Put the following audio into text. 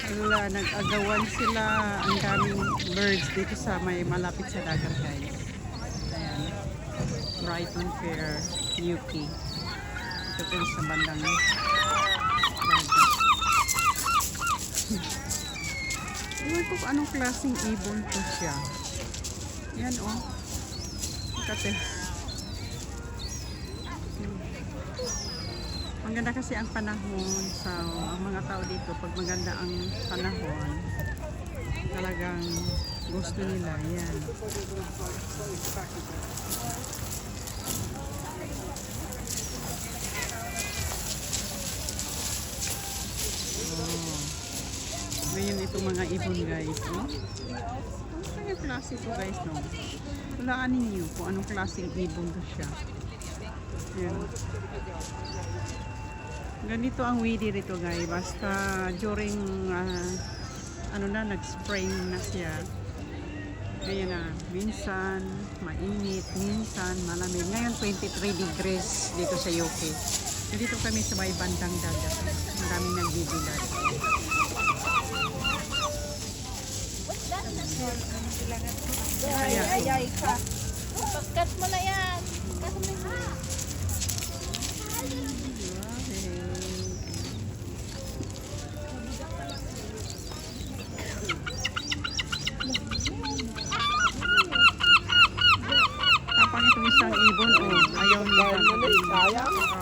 Wala, nag-agawan sila. Ang daming birds dito sa may malapit sa dagat, guys. Ayan. Brighton Fair, UK. Ito po sa bandang dagat. Iwan ko kung anong klaseng ibon po siya. Yan, oh. Kate. Maganda kasi ang panahon sa ang mga tao dito. Pag maganda ang panahon, talagang gusto nila. Yan. Oh. Ngayon itong mga ibon, guys. Oh. Ano kaya klase ito, guys? No? Hulaan ninyo kung anong klaseng ibon to siya. Yan. Ganito ang weedy rito, guys. Basta during ano na, nag-spring na siya. Ngayon na, minsan mainit, minsan malamig. Ngayon 23 degrees dito sa UK. Dito kami sa may bandang dagat. Ang daming nagbibilad. Ay, ka. Pagkat mo na yan. Kasi may Tapang itong isang ibon, oh. Ayaw niya. Sayang.